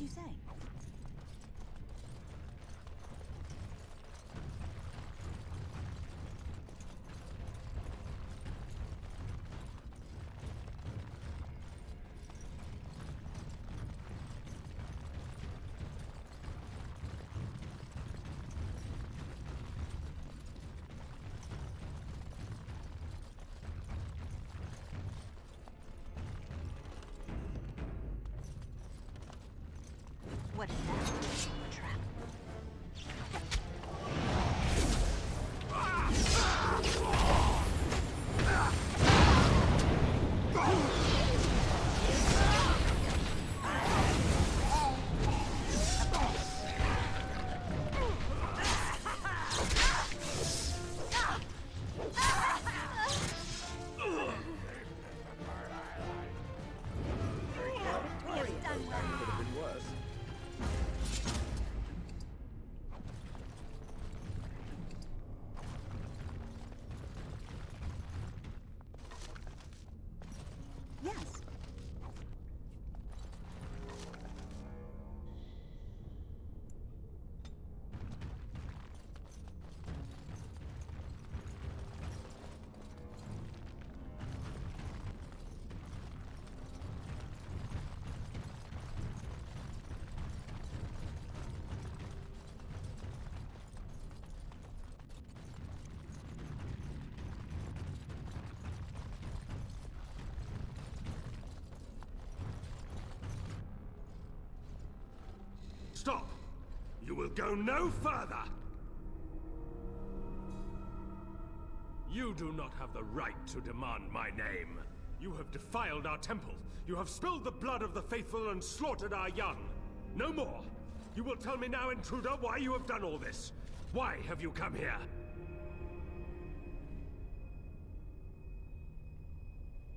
As you say. What is that? A trap. Yes. Stop! You will go no further! You do not have the right to demand my name. You have defiled our temple. You have spilled the blood of the faithful and slaughtered our young. No more! You will tell me now, intruder, why you have done all this. Why have you come here?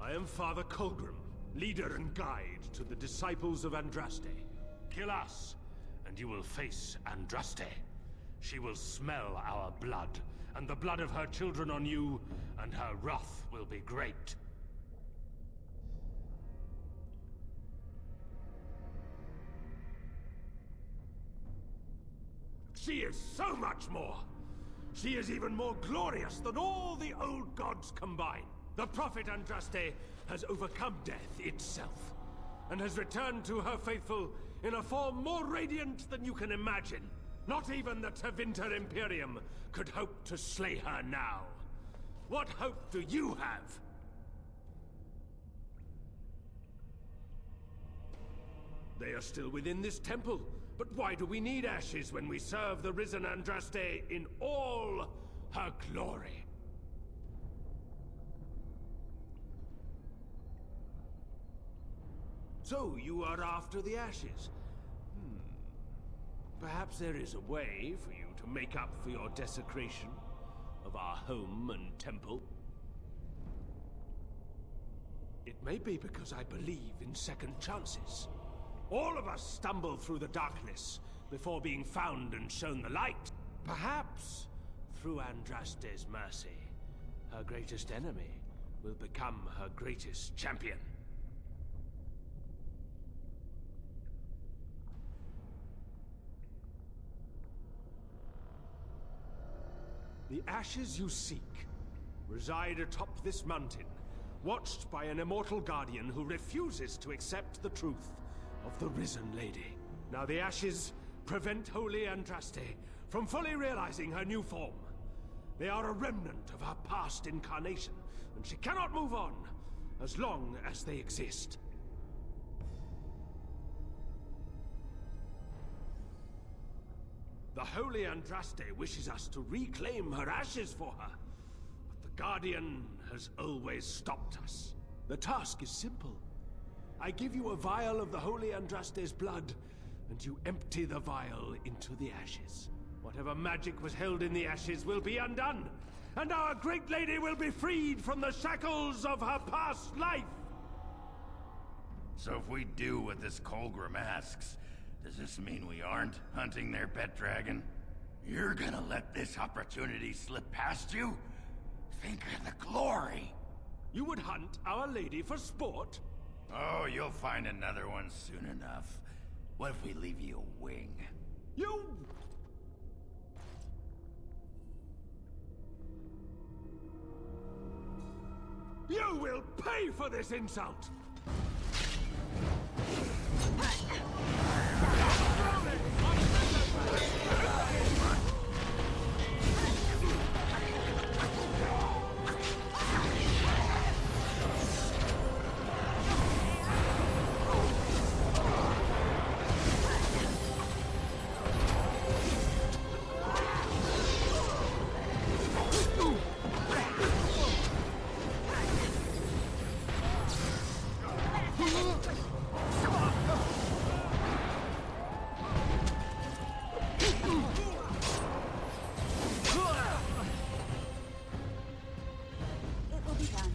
I am Father Colgrim, leader and guide to the disciples of Andraste. Kill us, and you will face Andraste. She will smell our blood, and the blood of her children on you, and her wrath will be great. She is so much more! She is even more glorious than all the old gods combined. The prophet Andraste has overcome death itself, and has returned to her faithful in a form more radiant than you can imagine. Not even the Tevinter Imperium could hope to slay her now. What hope do you have? They are still within this temple, but why do we need ashes when we serve the risen Andraste in all her glory? So, you are after the ashes? Perhaps there is a way for you to make up for your desecration of our home and temple. It may be because I believe in second chances. All of us stumble through the darkness before being found and shown the light. Perhaps, through Andraste's mercy, her greatest enemy will become her greatest champion. The ashes you seek reside atop this mountain, watched by an immortal guardian who refuses to accept the truth of the risen lady. Now the ashes prevent Holy Andraste from fully realizing her new form. They are a remnant of her past incarnation, and she cannot move on as long as they exist. The Holy Andraste wishes us to reclaim her ashes for her, but the Guardian has always stopped us. The task is simple. I give you a vial of the Holy Andraste's blood, and you empty the vial into the ashes. Whatever magic was held in the ashes will be undone, and our great lady will be freed from the shackles of her past life! So if we do what this Colgrim asks, does this mean we aren't hunting their pet dragon? You're gonna let this opportunity slip past you? Think of the glory! You would hunt Our Lady for sport? Oh, you'll find another one soon enough. What if we leave you a wing? You... You will pay for this insult! It will be done.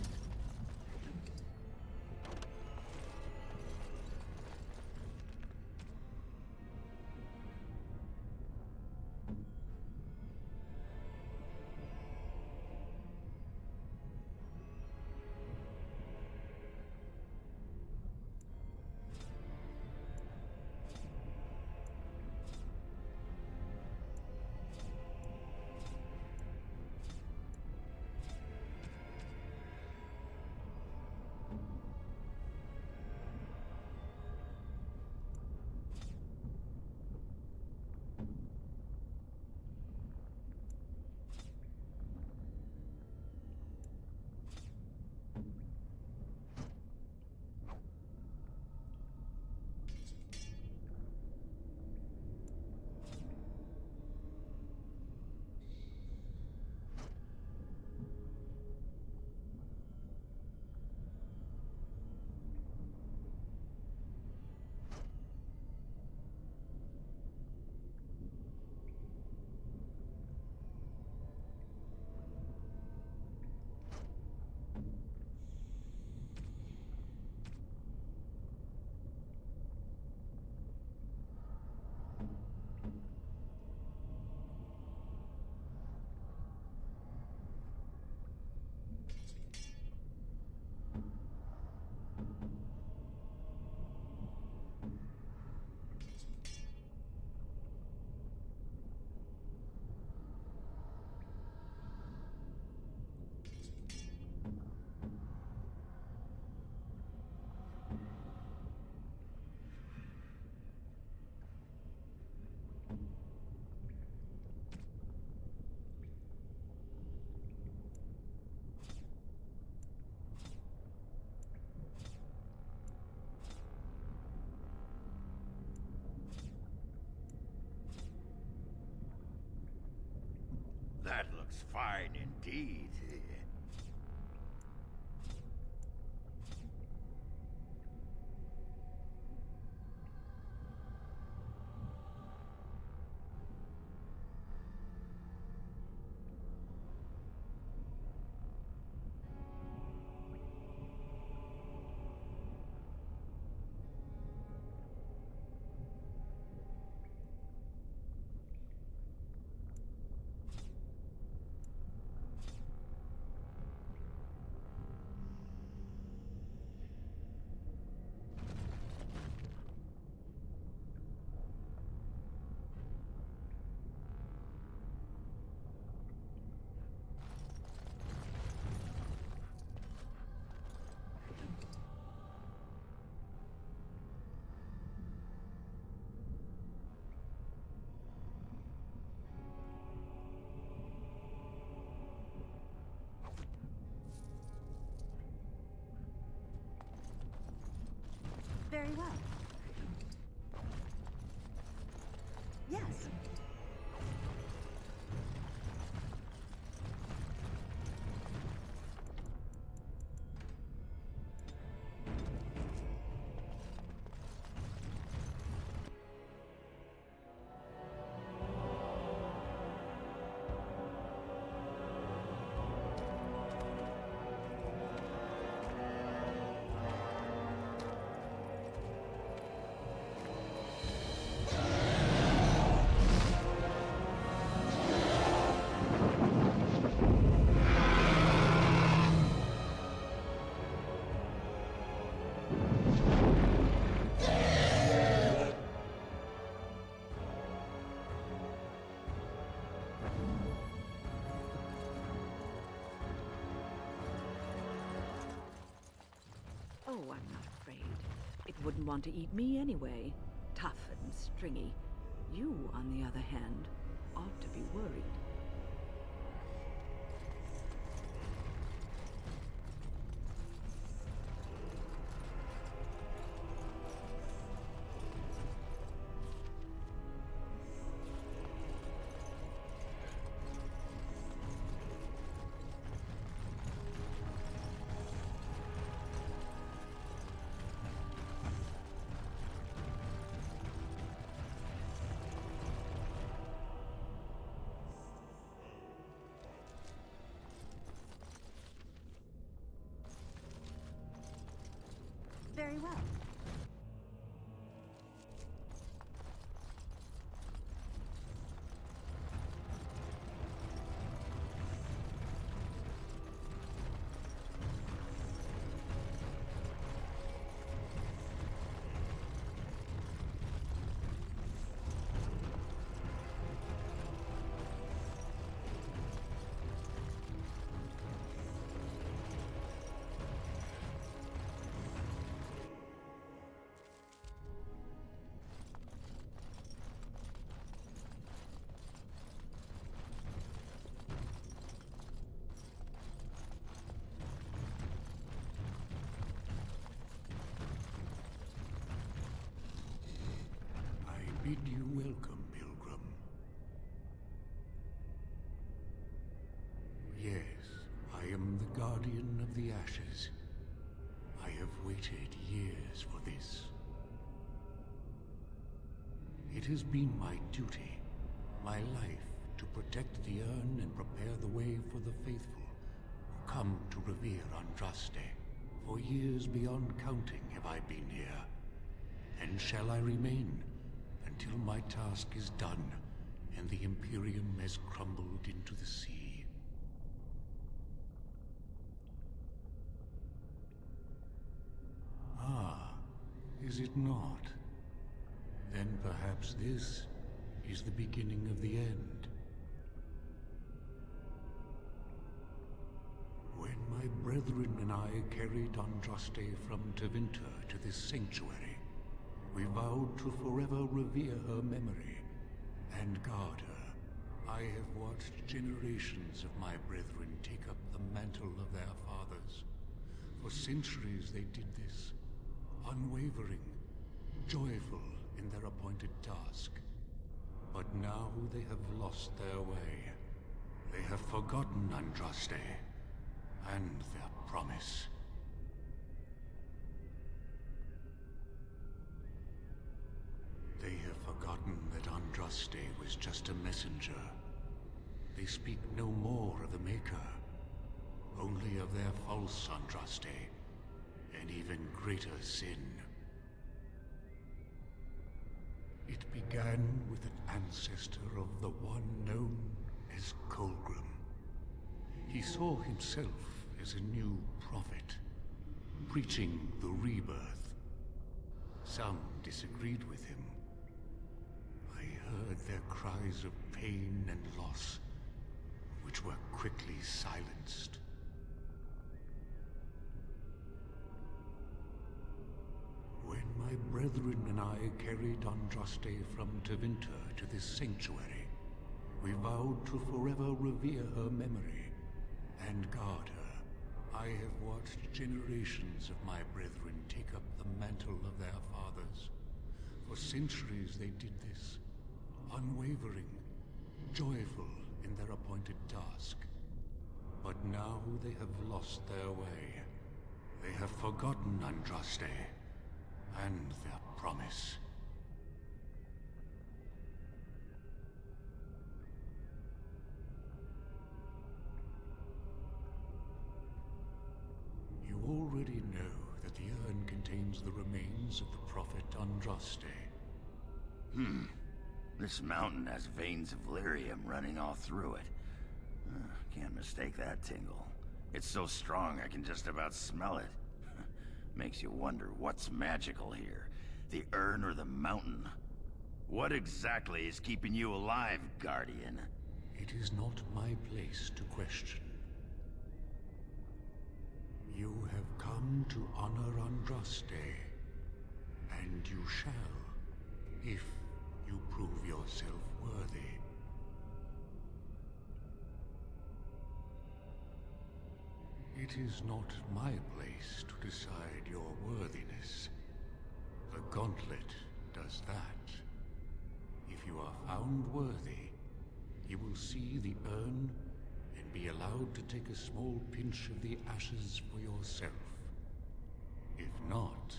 That looks fine indeed. Very well. Yes. Oh, I'm not afraid. It wouldn't want to eat me anyway. Tough and stringy. You, on the other hand, ought to be worried. Very well. I bid you welcome, Pilgrim. Yes, I am the Guardian of the Ashes. I have waited years for this. It has been my duty, my life, to protect the urn and prepare the way for the faithful who come to revere Andraste. For years beyond counting have I been here, and shall I remain until my task is done and the Imperium has crumbled into the sea. Ah, is it not? Then perhaps this is the beginning of the end. When my brethren and I carried Andraste from Tevinter to this sanctuary, we vowed to forever revere her memory and guard her. I have watched generations of my brethren take up the mantle of their fathers. For centuries they did this, unwavering, joyful in their appointed task. But now they have lost their way. They have forgotten Andraste and their promise. They have forgotten that Andraste was just a messenger. They speak no more of the Maker, only of their false Andraste, and even greater sin. It began with an ancestor of the one known as Colgrim. He saw himself as a new prophet, preaching the rebirth. Some disagreed with him. I heard their cries of pain and loss, which were quickly silenced. When my brethren and I carried Andraste from Tevinter to this sanctuary, we vowed to forever revere her memory and guard her. I have watched generations of my brethren take up the mantle of their fathers. For centuries they did this, unwavering, joyful in their appointed task. But now they have lost their way. They have forgotten Andraste and their promise. You already know that the urn contains the remains of the prophet Andraste. This mountain has veins of lyrium running all through it. Can't mistake that tingle. It's so strong I can just about smell it. Makes you wonder what's magical here, the urn or the mountain? What exactly is keeping you alive, Guardian? It is not my place to question. You have come to honor Andraste, and you shall, if you prove yourself worthy. It is not my place to decide your worthiness. The Gauntlet does that. If you are found worthy, you will see the urn and be allowed to take a small pinch of the ashes for yourself. If not...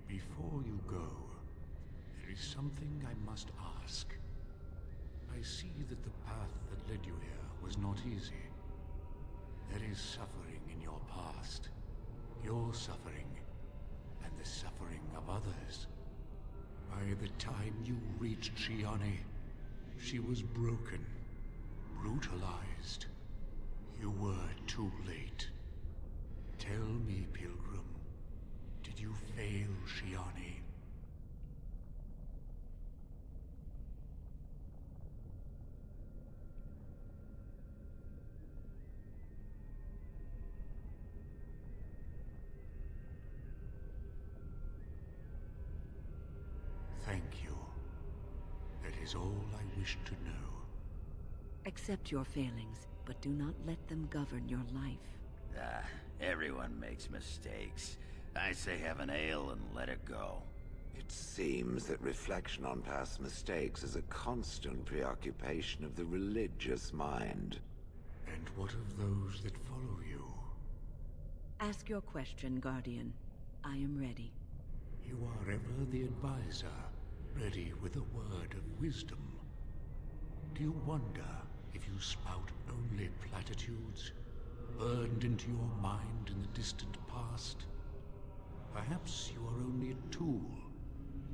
Before you go, there is something I must ask. I see that the path that led you here was not easy. There is suffering in your past. Your suffering, and the suffering of others. By the time you reached Shiane, she was broken, brutalized. You were too late. Tell me, Pilgrim, did you fail Shiane? Thank you. That is all I wish to know. Accept your failings, but do not let them govern your life. Everyone makes mistakes. I say have an ale and let it go. It seems that reflection on past mistakes is a constant preoccupation of the religious mind. And what of those that follow you? Ask your question, Guardian. I am ready. You are ever the advisor, ready with a word of wisdom. Do you wonder if you spout only platitudes, burned into your mind in the distant past? Perhaps you are only a tool,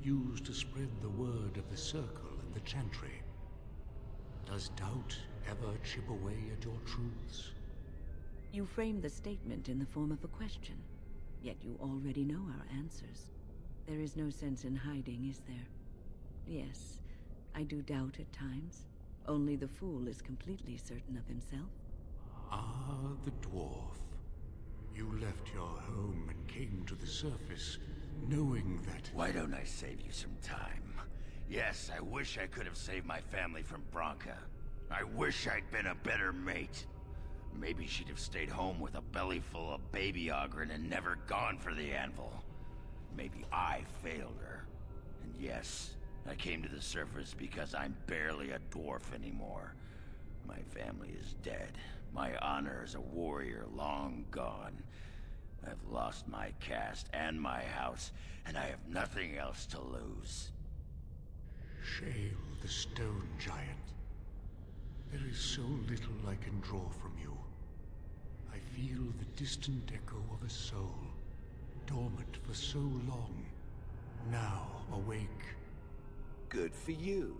used to spread the word of the Circle and the Chantry. Does doubt ever chip away at your truths? You framed the statement in the form of a question, yet you already know our answers. There is no sense in hiding, is there? Yes, I do doubt at times. Only the fool is completely certain of himself. Ah, the dwarf. You left your home and came to the surface, knowing that... Why don't I save you some time? Yes, I wish I could have saved my family from Branka. I wish I'd been a better mate. Maybe she'd have stayed home with a belly full of baby Oghren and never gone for the anvil. Maybe I failed her. And yes, I came to the surface because I'm barely a dwarf anymore. My family is dead. My honor as a warrior long gone. I've lost my caste and my house, and I have nothing else to lose. Shale, the stone giant. There is so little I can draw from you. I feel the distant echo of a soul, dormant for so long, now awake. Good for you.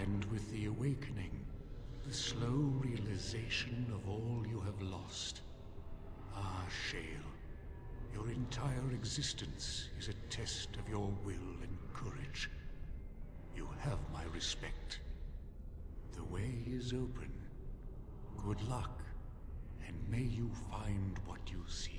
And with the awakening, the slow realization of all you have lost. Ah, Shale, your entire existence is a test of your will and courage. You have my respect. The way is open. Good luck, and may you find what you seek.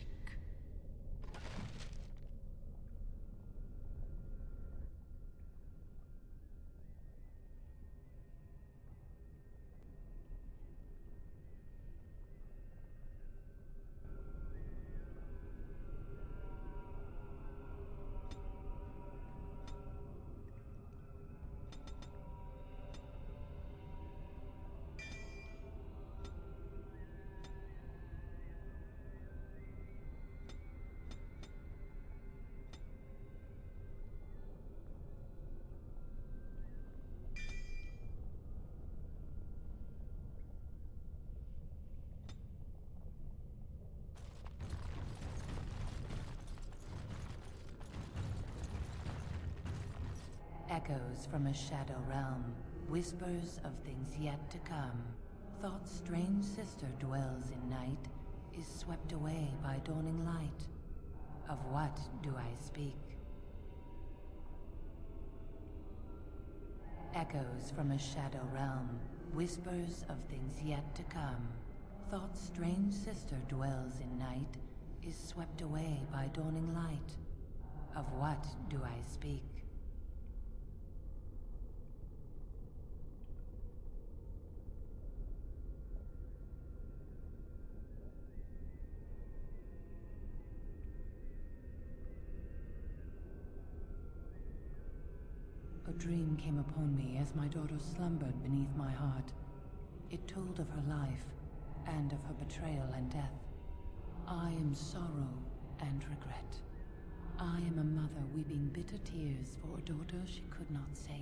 Echoes from a shadow realm, whispers of things yet to come. Thought's strange sister dwells in night, is swept away by dawning light. Of what do I speak? Echoes from a shadow realm, Whispers of things yet to come. Thought's strange sister dwells in night, is swept away by dawning light. Of what do I speak? A dream came upon me as my daughter slumbered beneath my heart. It told of her life, and of her betrayal and death. I am sorrow and regret. I am a mother weeping bitter tears for a daughter she could not save.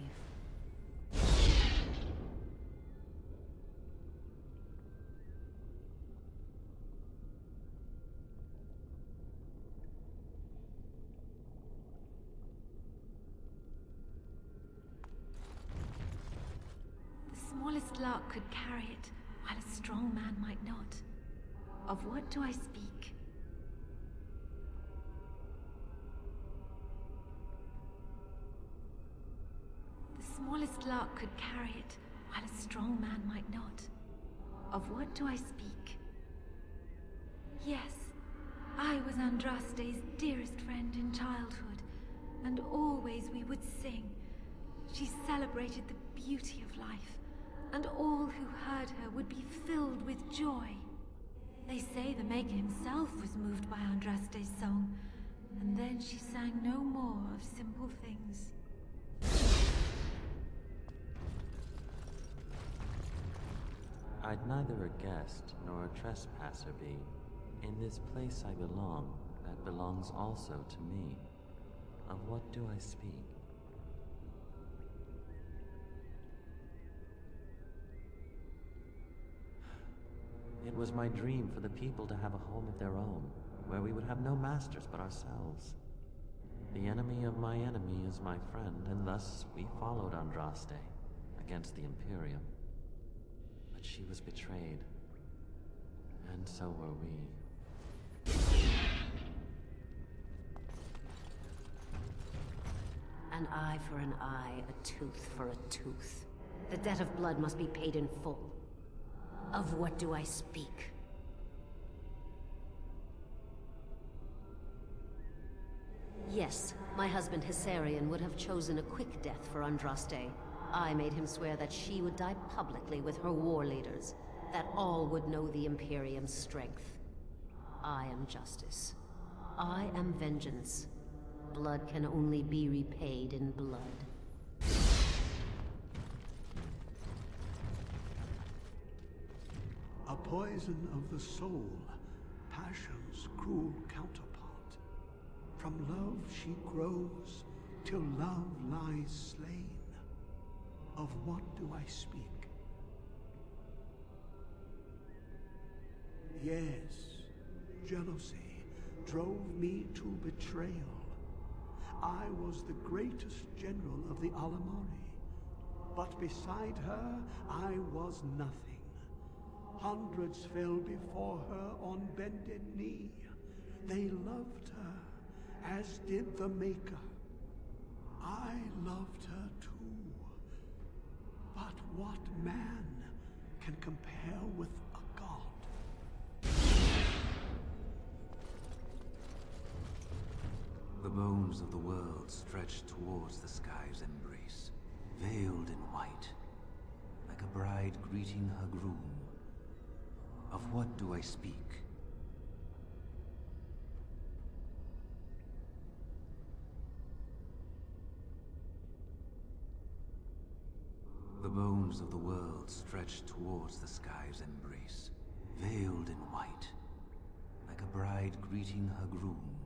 The smallest lark could carry it, while a strong man might not. Of what do I speak? The smallest lark could carry it, while a strong man might not. Of what do I speak? Yes, I was Andraste's dearest friend in childhood, and always we would sing. She celebrated the beauty of life, and all who heard her would be filled with joy. They say the Maker himself was moved by Andraste's song, and then she sang no more of simple things. I'd neither a guest nor a trespasser be. In this place I belong, that belongs also to me. Of what do I speak? It was my dream for the people to have a home of their own, where we would have no masters but ourselves. The enemy of my enemy is my friend, and thus we followed Andraste against the Imperium. But she was betrayed, and so were we. An eye for an eye, a tooth for a tooth. The debt of blood must be paid in full. Of what do I speak? Yes, my husband Hissarion would have chosen a quick death for Andraste. I made him swear that she would die publicly with her war leaders, that all would know the Imperium's strength. I am justice. I am vengeance. Blood can only be repaid in blood. A poison of the soul, passion's cruel counterpart. From love she grows, till love lies slain. Of what do I speak? Yes, jealousy drove me to betrayal. I was the greatest general of the Alamari, but beside her I was nothing. Hundreds fell before her on bended knee. They loved her, as did the Maker. I loved her too. But what man can compare with a god? The bones of the world stretched towards the sky's embrace, veiled in white, like a bride greeting her groom. Of what do I speak? The bones of the world stretched towards the sky's embrace, veiled in white, like a bride greeting her groom.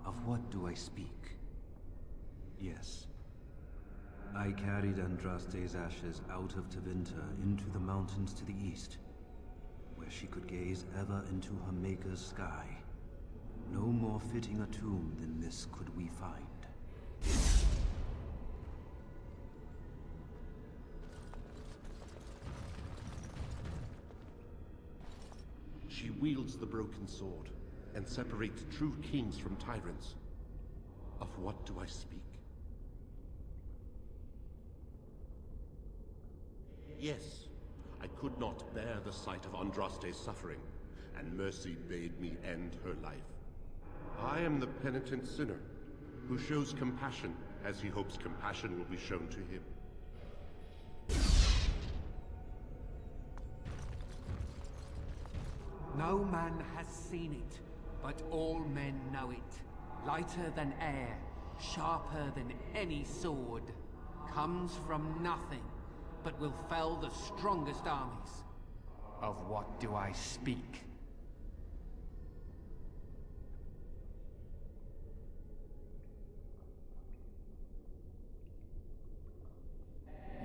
Of what do I speak? Yes. I carried Andraste's ashes out of Tevinter into the mountains to the east, where she could gaze ever into her Maker's sky. No more fitting a tomb than this could we find. She wields the broken sword, and separates true kings from tyrants. Of what do I speak? Yes, I could not bear the sight of Andraste's suffering, and mercy bade me end her life. I am the penitent sinner, who shows compassion as he hopes compassion will be shown to him. No man has seen it, but all men know it. Lighter than air, sharper than any sword. Comes from nothing, but will fell the strongest armies. Of what do I speak?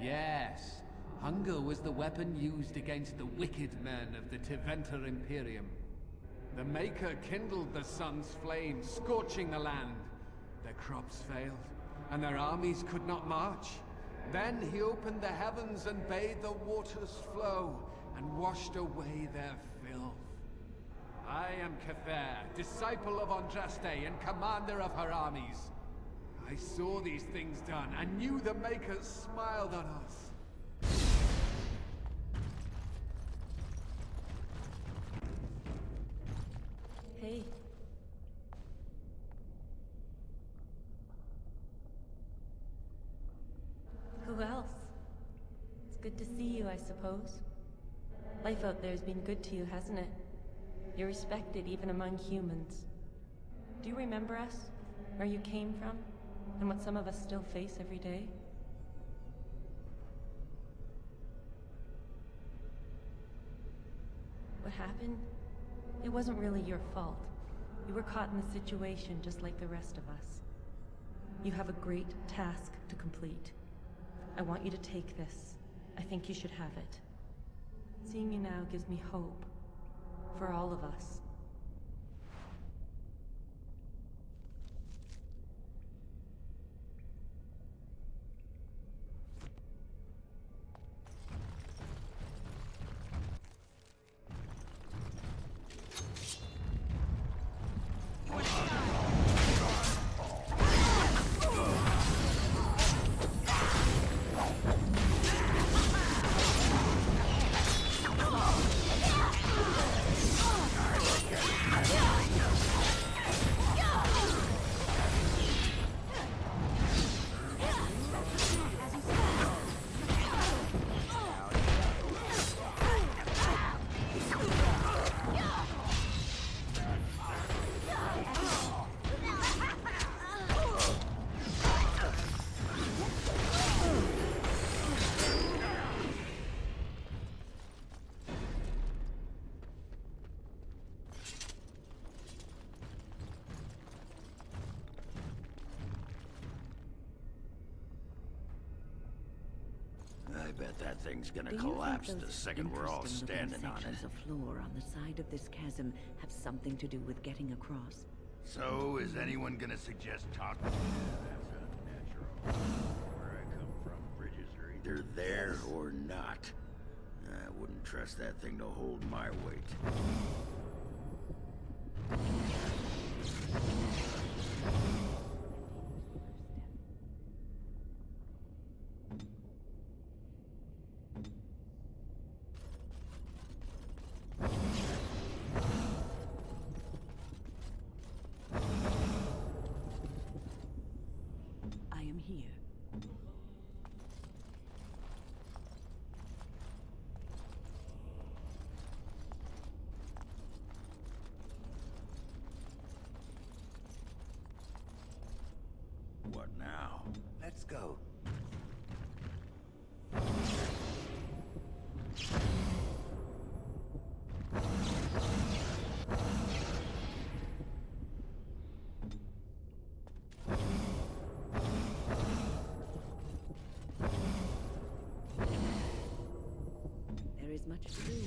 Yes, hunger was the weapon used against the wicked men of the Tevinter Imperium. The Maker kindled the sun's flame, scorching the land. Their crops failed, and their armies could not march. Then he opened the heavens and bade the waters flow, and washed away their filth. I am Cather, disciple of Andraste and commander of her armies. I saw these things done, and knew the Makers smiled on us. Hey. Who else? It's good to see you, I suppose. Life out there's been good to you, hasn't it? You're respected even among humans. Do you remember us? Where you came from? And what some of us still face every day? What happened? It wasn't really your fault. You were caught in the situation just like the rest of us. You have a great task to complete. I want you to take this. I think you should have it. Seeing you now gives me hope. For all of us. I bet that thing's gonna Do you collapse think the those second we're all interesting-looking standing on it. sections of floor on the side of this chasm have something to do with getting across? So, is anyone gonna suggest talking? That's unnatural. Where I come from, bridges are either there or not. I wouldn't trust that thing to hold my weight. I am here. What now? Let's go. There is much to do.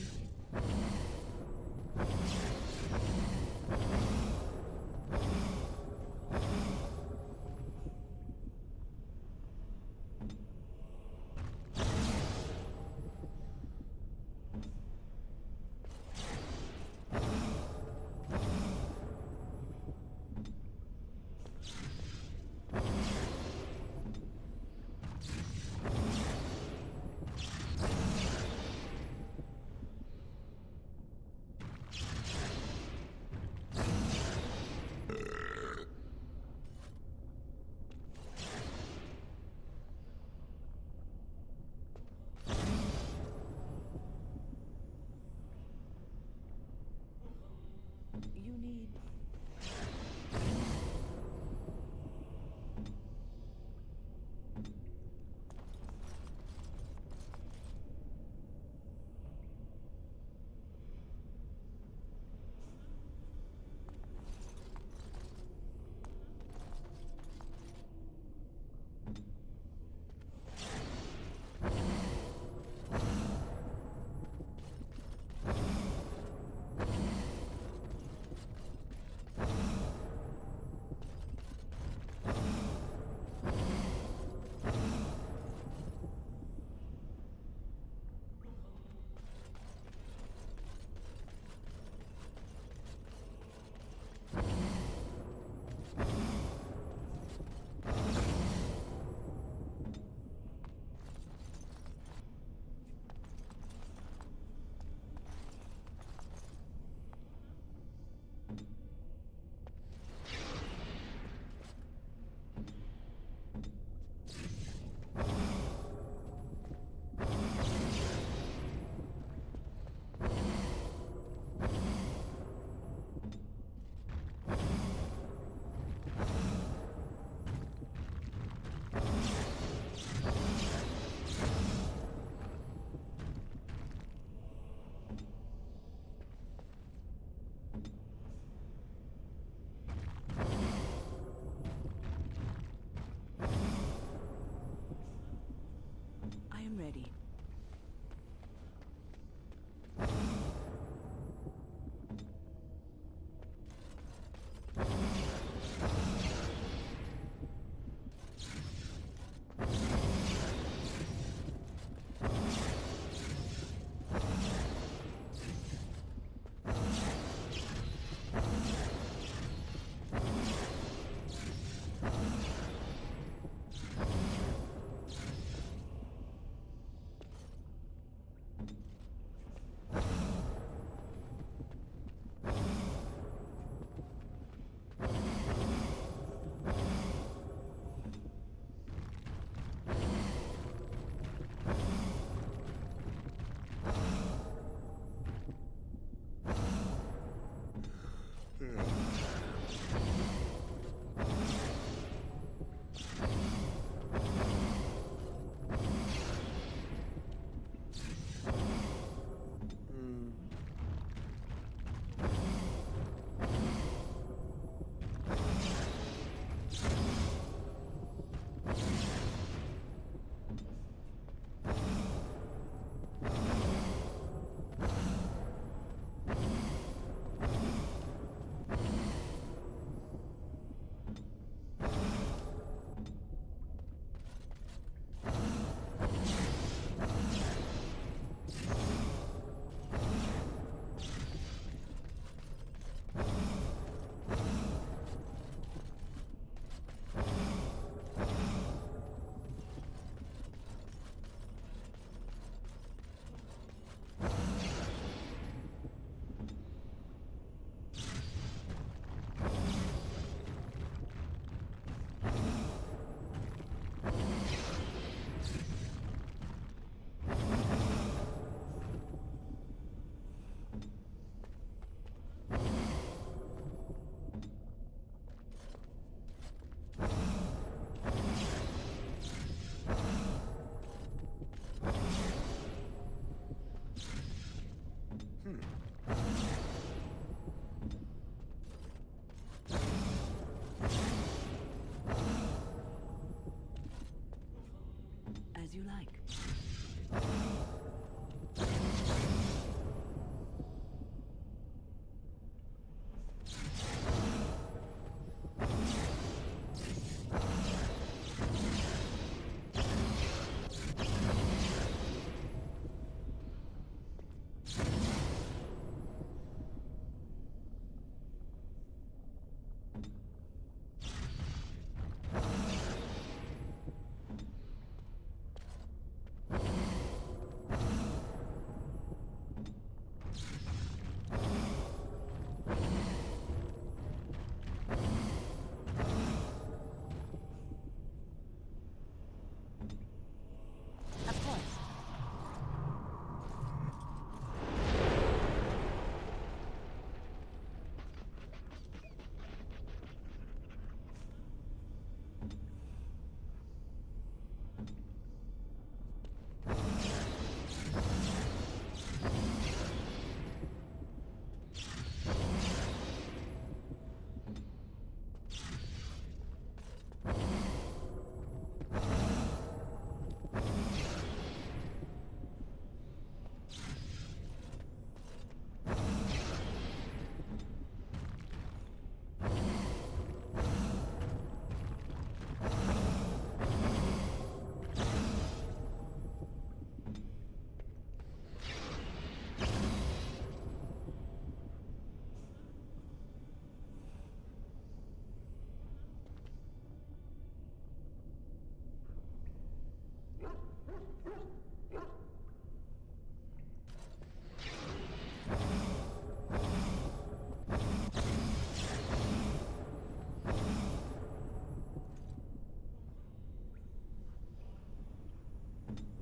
ready. As you like.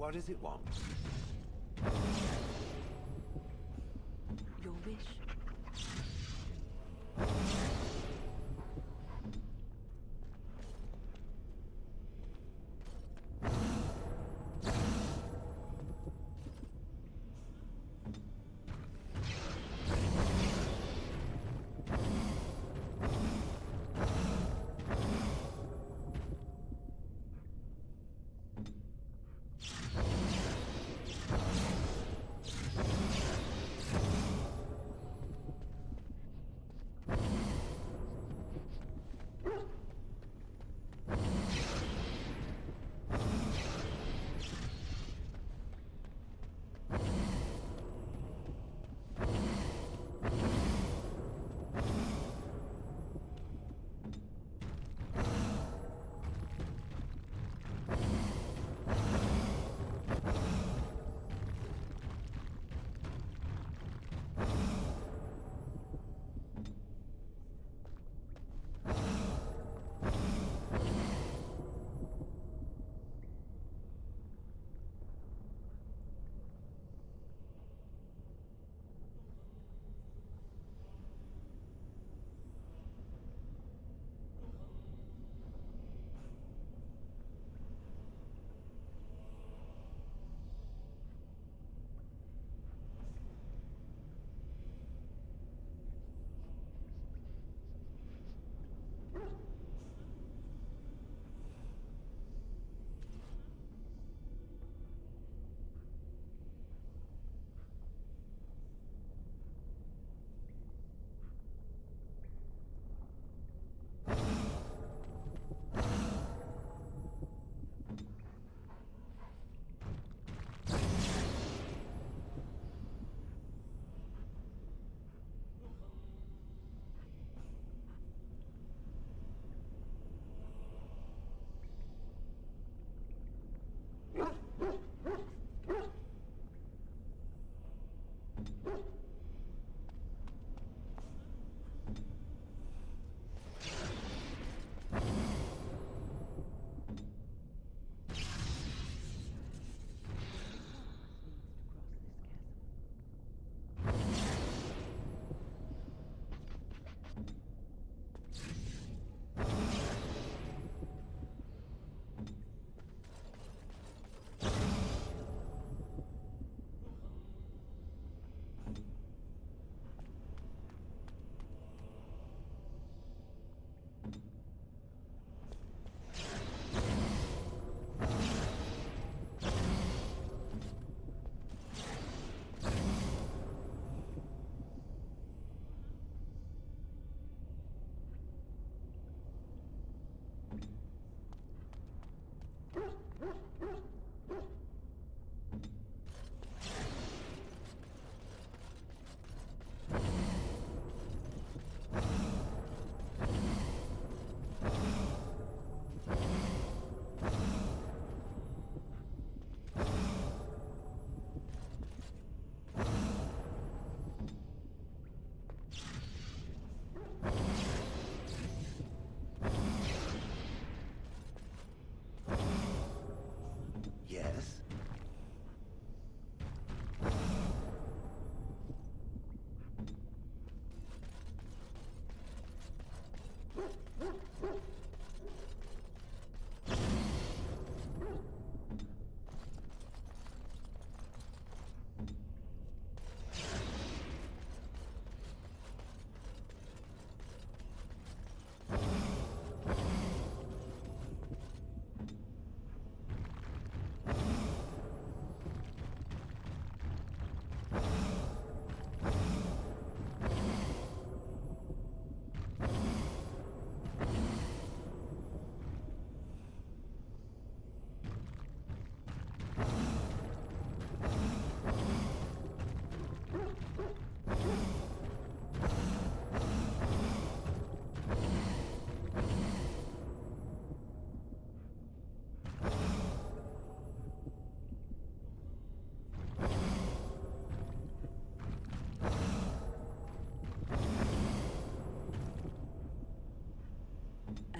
What does it want? Your wish.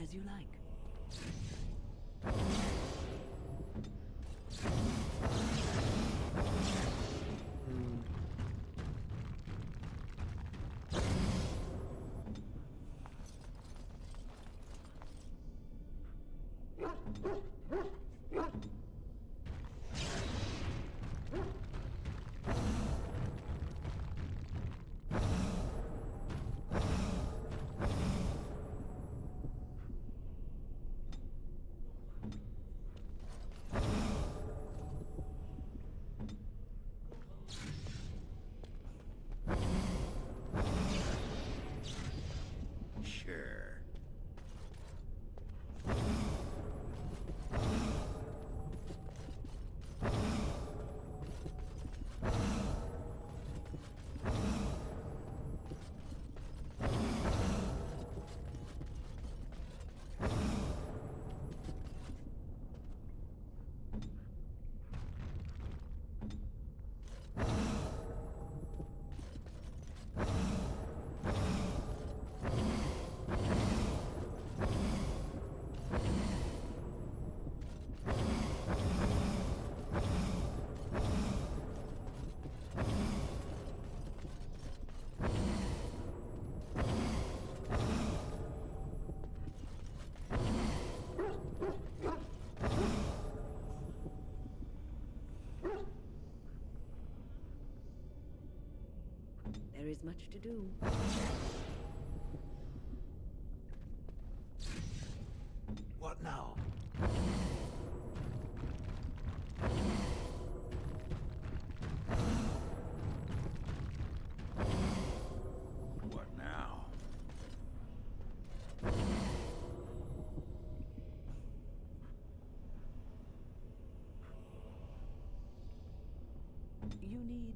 As you like. Sure. There is much to do. What now? What now? You need...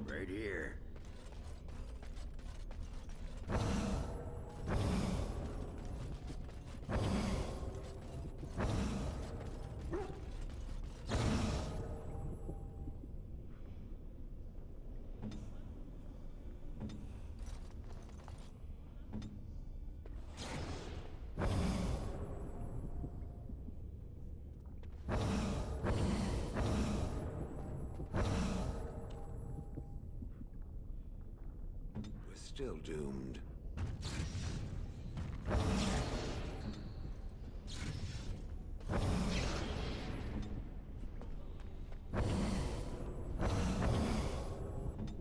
Right here. We're still doomed.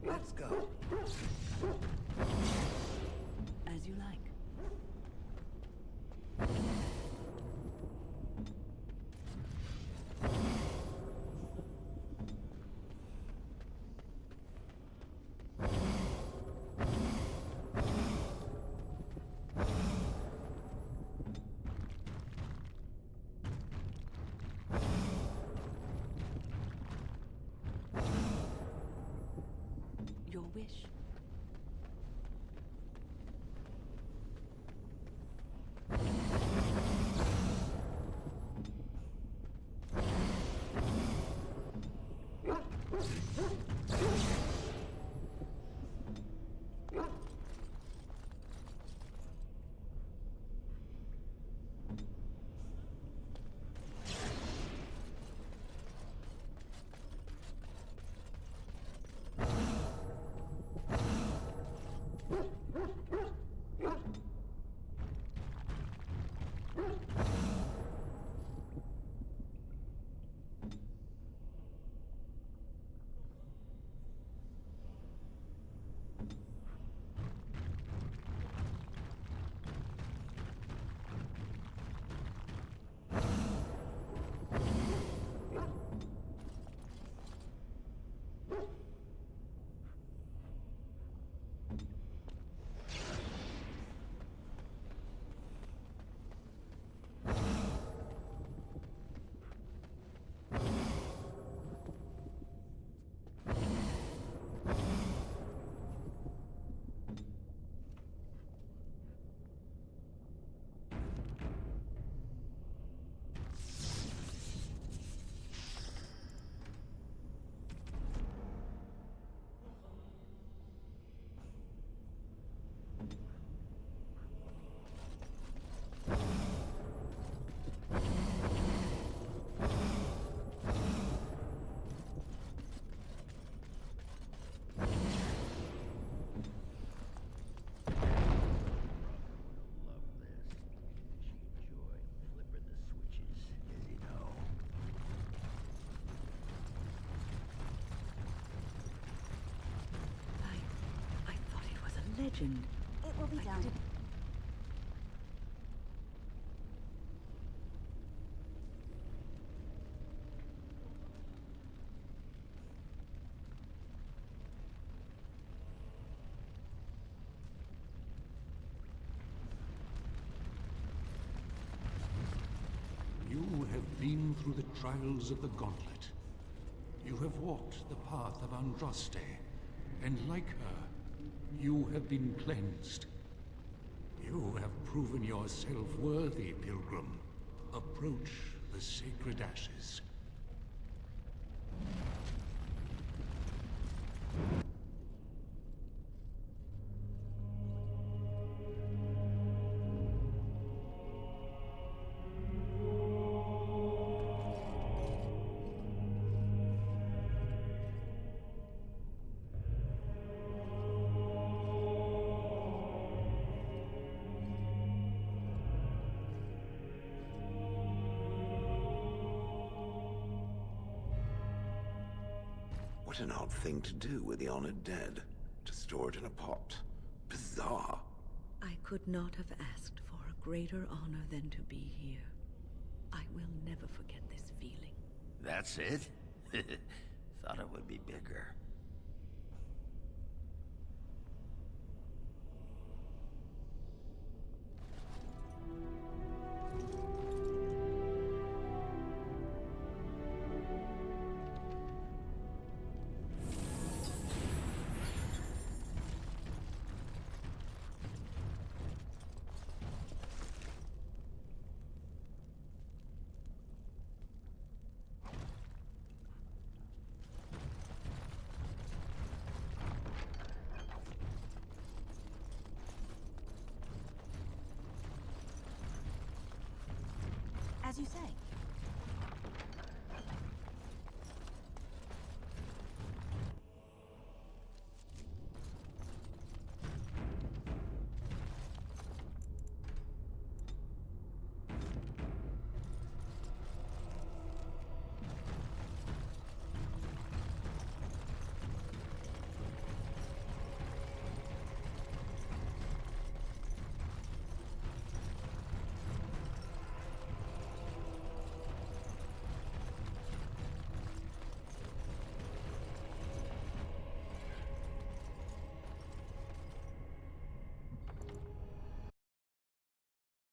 Let's go. As you like. Your wish. legend. It will be done. You have been through the trials of the Gauntlet. You have walked the path of Andraste, and like her, you have been cleansed. You have proven yourself worthy, Pilgrim. Approach the sacred ashes. What an odd thing to do with the honored dead. To store it in a pot. Bizarre. I could not have asked for a greater honor than to be here. I will never forget this feeling. That's it? Thought it would be bigger. As you say.